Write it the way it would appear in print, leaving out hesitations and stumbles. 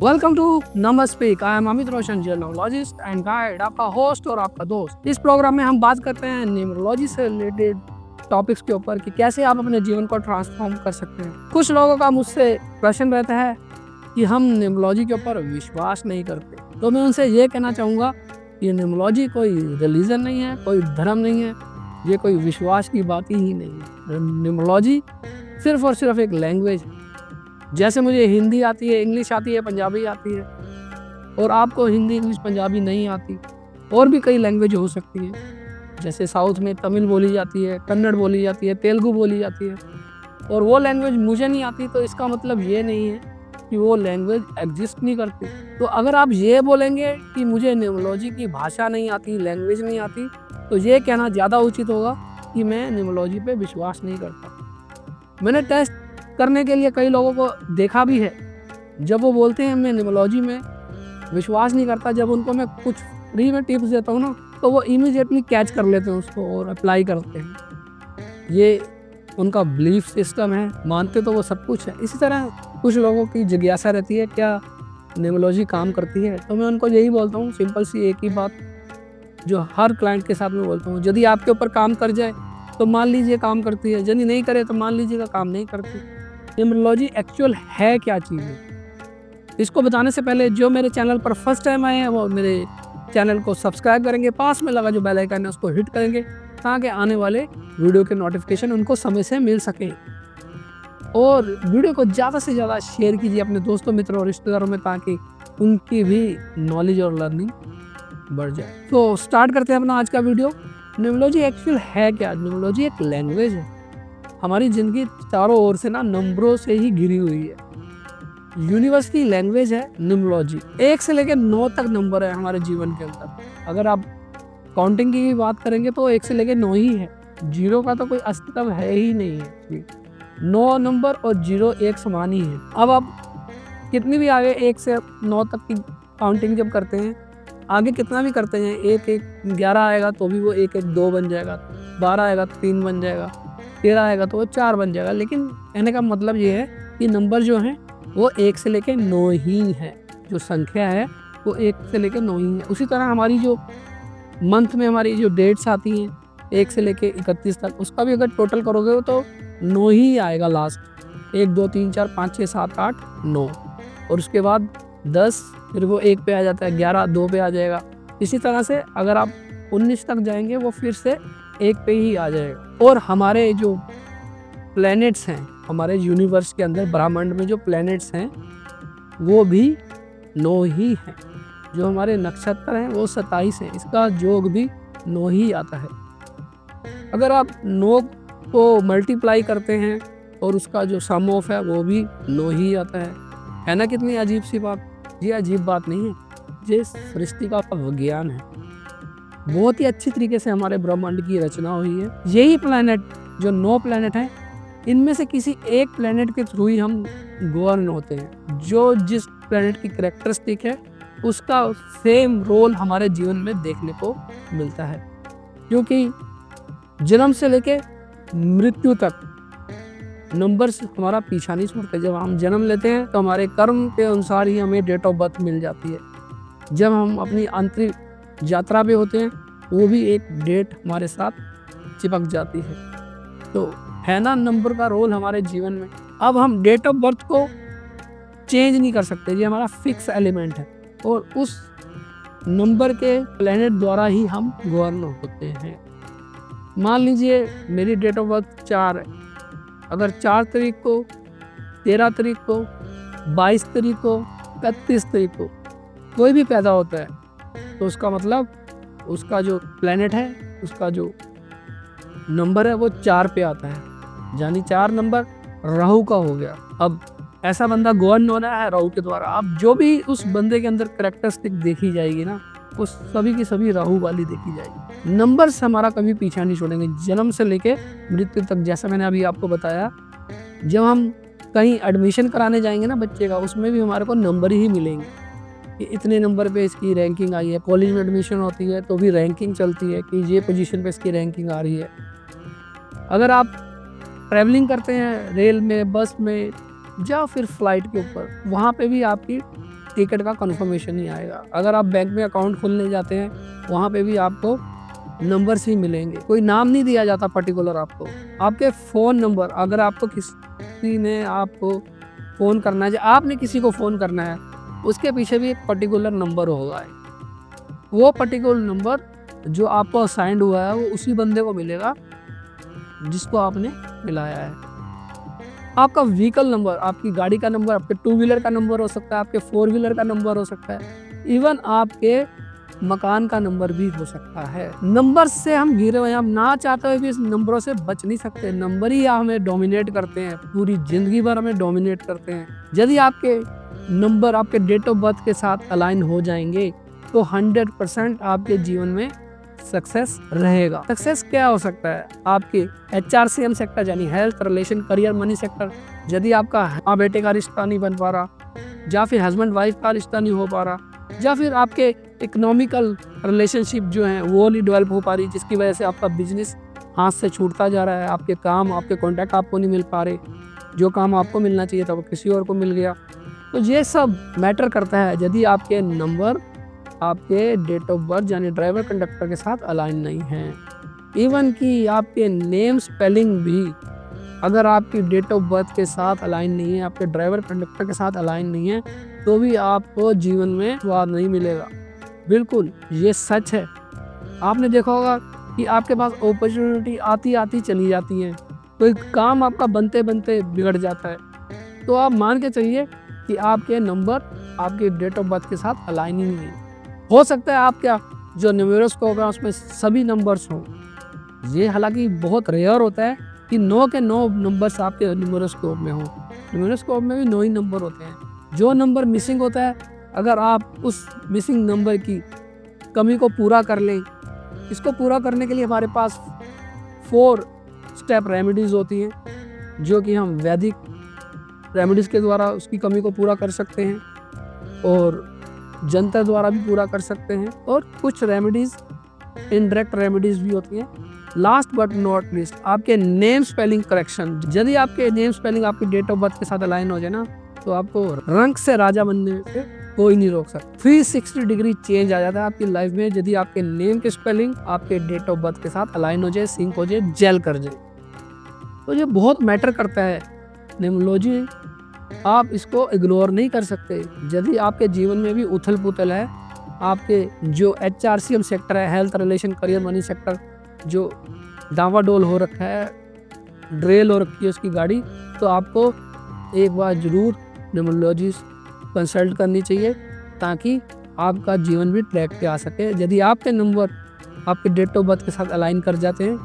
Welcome to number speak. I am Amit Roshan, numerologist and guide, आपका host और आपका दोस्त। इस प्रोग्राम में हम बात करते हैं न्यूमरोलॉजी से रिलेटेड टॉपिक्स के ऊपर कि कैसे आप अपने जीवन को ट्रांसफॉर्म कर सकते हैं। कुछ लोगों का मुझसे प्रश्न रहता है कि हम न्यूमरोलॉजी के ऊपर विश्वास नहीं करते, तो मैं उनसे ये कहना चाहूँगा कि न्यूमरोलॉजी कोई रिलीजन नहीं है, कोई धर्म नहीं है, ये कोई विश्वास की बात ही नहीं है। न्यूमरोलॉजी सिर्फ और सिर्फ एक लैंग्वेज है। जैसे मुझे हिंदी आती है, इंग्लिश आती है, पंजाबी आती है, और आपको हिंदी, इंग्लिश, पंजाबी नहीं आती, और भी कई लैंग्वेज हो सकती है। जैसे साउथ में तमिल बोली जाती है, कन्नड़ बोली जाती है, तेलुगु बोली जाती है, और वो लैंग्वेज मुझे नहीं आती, तो इसका मतलब ये नहीं है कि वो लैंग्वेज एग्जिस्ट नहीं करती। तो अगर आप ये बोलेंगे कि मुझे न्यूमरोलॉजी की भाषा नहीं आती, लैंग्वेज नहीं आती, तो ये कहना ज़्यादा उचित होगा कि मैं न्यूमरोलॉजी पे विश्वास नहीं करता। मैंने टेस्ट करने के लिए कई लोगों को देखा भी है। जब वो बोलते हैं मैं न्यूमरोलॉजी में विश्वास नहीं करता, जब उनको मैं कुछ फ्री में टिप्स देता हूँ ना, तो वो इमीडिएटली कैच कर लेते हैं उसको और अप्लाई करते हैं। ये उनका बिलीफ सिस्टम है, मानते तो वो सब कुछ है। इसी तरह कुछ लोगों की जिज्ञासा रहती है क्या न्यूमरोलॉजी काम करती है, तो मैं उनको यही बोलता हूँ, सिंपल सी एक ही बात जो हर क्लाइंट के साथ मैं बोलता हूँ, यदि आपके ऊपर काम कर जाए तो मान लीजिए काम करती है, यदि नहीं करे तो मान लीजिएगा काम नहीं करती। न्यूमरोलॉजी एक्चुअल है क्या चीज़ है, इसको बताने से पहले जो मेरे चैनल पर फर्स्ट टाइम आए हैं वो मेरे चैनल को सब्सक्राइब करेंगे, पास में लगा जो बेल आइकन है उसको हिट करेंगे, ताकि आने वाले वीडियो के नोटिफिकेशन उनको समय से मिल सके। और वीडियो को ज़्यादा से ज़्यादा शेयर कीजिए अपने दोस्तों, मित्रों और रिश्तेदारों में, ताकि उनकी भी नॉलेज और लर्निंग बढ़ जाए। तो स्टार्ट करते हैं अपना आज का वीडियो। न्यूमरोलॉजी एक्चुअल है क्या? न्यूमरोलॉजी एक लैंग्वेज है। हमारी ज़िंदगी चारों ओर से ना नंबरों से ही घिरी हुई है। यूनिवर्स की लैंग्वेज है न्यूमरोलॉजी। 1 से लेकर 9 तक नंबर है हमारे जीवन के अंदर। अगर आप काउंटिंग की बात करेंगे तो 1 से लेकर 9 ही है, 0 का तो कोई अस्तित्व है ही नहीं है। 9 नंबर और 0 एक समान ही है। अब आप कितनी भी आगे 1 से 9 तक की काउंटिंग जब करते हैं, आगे कितना भी करते हैं, 1 1 11 आएगा तो भी वो 1 1 2 बन जाएगा, 12 आएगा तो 3 बन जाएगा, 13 आएगा तो वो 4 बन जाएगा। लेकिन कहने का मतलब ये है कि नंबर जो हैं वो 1 से लेकर 9 ही है। जो संख्या है वो 1 से लेकर 9 ही है। उसी तरह हमारी जो मंथ में हमारी जो डेट्स आती हैं 1 से लेकर 31 तक, उसका भी अगर टोटल करोगे तो 9 ही आएगा लास्ट। 1 2 3 4 5 6 7 8 9, और उसके बाद 10, फिर वो 1 पे आ जाता है, 11 2 पे आ जाएगा। इसी तरह से अगर आप 19 तक जाएंगे वो फिर से 1 पे ही आ जाएगा। और हमारे जो प्लैनेट्स हैं, हमारे यूनिवर्स के अंदर ब्रह्मांड में जो प्लैनेट्स हैं वो भी 9 ही हैं। जो हमारे नक्षत्र हैं वो 27 हैं, इसका योग भी 9 ही आता है। अगर आप 9 को मल्टीप्लाई करते हैं और उसका जो सम ऑफ है वो भी 9 ही आता है ना? कितनी अजीब सी बात। ये अजीब बात नहीं है, ये सृष्टि का विज्ञान है। बहुत ही अच्छी तरीके से हमारे ब्रह्मांड की रचना हुई है। यही प्लैनेट, जो 9 प्लैनेट हैं, इनमें से किसी एक प्लैनेट के थ्रू ही हम गवर्न होते हैं। जो जिस प्लैनेट की कैरेक्टरिस्टिक है उसका सेम रोल हमारे जीवन में देखने को मिलता है, क्योंकि जन्म से लेके मृत्यु तक नंबर्स हमारा पीछा नहीं छोड़ते। जब हम जन्म लेते हैं तो हमारे कर्म के अनुसार ही हमें डेट ऑफ बर्थ मिल जाती है। जब हम अपनी अंतरिक यात्रा पे होते हैं वो भी एक डेट हमारे साथ चिपक जाती है। तो है ना नंबर का रोल हमारे जीवन में। अब हम डेट ऑफ बर्थ को चेंज नहीं कर सकते, ये हमारा फिक्स एलिमेंट है, और उस नंबर के प्लैनेट द्वारा ही हम गवर्न होते हैं। मान लीजिए मेरी डेट ऑफ बर्थ 4 है। अगर 4 तारीख को, 13 तारीख को, 22 तारीख को, 31 तारीख को कोई भी पैदा होता है, तो उसका मतलब उसका जो प्लैनेट है, उसका जो नंबर है वो 4 पे आता है, यानी 4 नंबर राहु का हो गया। अब ऐसा बंदा गवर्न होना है राहु के द्वारा। अब जो भी उस बंदे के अंदर कैरेक्टरिस्टिक देखी जाएगी ना, वो सभी की सभी राहु वाली देखी जाएगी। नंबर्स हमारा कभी पीछा नहीं छोड़ेंगे, जन्म से लेके मृत्यु तक। जैसा मैंने अभी आपको बताया, जब हम कहीं एडमिशन कराने जाएंगे ना बच्चे का, उसमें भी हमारे को नंबर ही मिलेंगे कि इतने नंबर पे इसकी रैंकिंग आई है। कॉलेज में एडमिशन होती है तो भी रैंकिंग चलती है कि ये पोजीशन पे इसकी रैंकिंग आ रही है। अगर आप ट्रैवलिंग करते हैं रेल में, बस में, या फिर फ्लाइट के ऊपर, वहाँ पे भी आपकी टिकट का कन्फर्मेशन नहीं आएगा। अगर आप बैंक में अकाउंट खोलने जाते हैं वहाँ पे भी आपको नंबर्स ही मिलेंगे, कोई नाम नहीं दिया जाता पर्टिकुलर आपको। आपके फ़ोन नंबर, अगर आपको किसी ने आपको फ़ोन करना है, आपने किसी को फ़ोन करना है, उसके पीछे भी एक पर्टिकुलर नंबर होगा। वो पर्टिकुलर नंबर जो आपको असाइंड हुआ है वो उसी बंदे को मिलेगा जिसको आपने मिलाया है। आपका व्हीकल नंबर, आपकी गाड़ी का नंबर, आपके 2 व्हीलर का नंबर हो सकता है, आपके 4 व्हीलर का नंबर हो सकता है, इवन आपके मकान का नंबर भी हो सकता है। नंबर से हम घिरे हुए हैं, हम ना चाहते हुए भी इस नंबरों से बच नहीं सकते। नंबर ही हमें डोमिनेट करते हैं, पूरी जिंदगी भर हमें डोमिनेट करते हैं। यदि आपके नंबर आपके डेट ऑफ बर्थ के साथ अलाइन हो जाएंगे तो 100% आपके जीवन में सक्सेस रहेगा। सक्सेस क्या हो सकता है? आपके HRCM सेक्टर यानी health, relation, career, money sector, यदि आपका माँ बेटे का रिश्ता नहीं बन पा रहा, या फिर हस्बैंड वाइफ का रिश्ता नहीं हो पा रहा, या फिर आपके इकोनॉमिकल रिलेशनशिप जो हैं वो नहीं डेवलप हो पा रही, जिसकी वजह से आपका बिजनेस हाथ से छूटता जा रहा है, आपके काम, आपके कॉन्टैक्ट आपको नहीं मिल पा रहे, जो काम आपको मिलना चाहिए था वो किसी और को मिल गया, तो ये सब मैटर करता है। यदि आपके नंबर आपके डेट ऑफ बर्थ यानी ड्राइवर कंडक्टर के साथ अलाइन नहीं है, इवन कि आपके नेम स्पेलिंग भी अगर आपकी डेट ऑफ बर्थ के साथ अलाइन नहीं है, आपके ड्राइवर कंडक्टर के साथ अलाइन नहीं है, तो भी आपको जीवन में स्वाद नहीं मिलेगा। बिल्कुल ये सच है। आपने देखा होगा कि आपके पास अपॉर्चुनिटी आती आती चली जाती है, कोई काम आपका बनते बनते बिगड़ जाता है, तो आप मान के चलिए कि आपके नंबर आपके डेट ऑफ बर्थ के साथ अलाइन ही नहीं है। हो सकता है आपका जो न्यूमेरोस्कोप है उसमें सभी नंबर्स हों, ये हालांकि बहुत रेयर होता है कि 9 के 9 नंबर्स आपके न्यूमेरोस्कोप में हों। न्यूमेरोस्कोप में भी 9 ही नंबर होते हैं। जो नंबर मिसिंग होता है, अगर आप उस मिसिंग नंबर की कमी को पूरा कर लें, इसको पूरा करने के लिए हमारे पास 4 स्टेप रेमेडीज़ होती हैं, जो कि हम वैदिक रेमेडीज़ के द्वारा उसकी कमी को पूरा कर सकते हैं और जंतर द्वारा भी पूरा कर सकते हैं, और कुछ रेमेडीज़ इनडायरेक्ट रेमेडीज़ भी होती हैं। लास्ट बट नॉट लीस्ट, आपके नेम स्पेलिंग करेक्शन। यदि आपके नेम स्पेलिंग आपकी डेट ऑफ बर्थ के साथ अलाइन हो जाए ना, तो आपको रंग से राजा बनने से कोई नहीं रोक सकता। 360 डिग्री चेंज आ जाता है आपकी लाइफ में यदि आपके नेम की स्पेलिंग आपके डेट ऑफ बर्थ के साथ अलाइन हो जाए, सिंक हो जाए, जेल कर जाए। तो ये बहुत मैटर करता है न्यूमरोलॉजी, आप इसको इग्नोर नहीं कर सकते। यदि आपके जीवन में भी उथल पुथल है, आपके जो HRCM सेक्टर है, health, relation, career, money sector, जो डावाडोल हो रखा है, ड्रेल हो रखी है उसकी गाड़ी, तो आपको एक बार ज़रूर न्यूमरोलॉजिस्ट कंसल्ट करनी चाहिए, ताकि आपका जीवन भी ट्रैक पे आ सके। यदि आपके नंबर आपके डेट ऑफ बर्थ के साथ अलाइन कर जाते हैं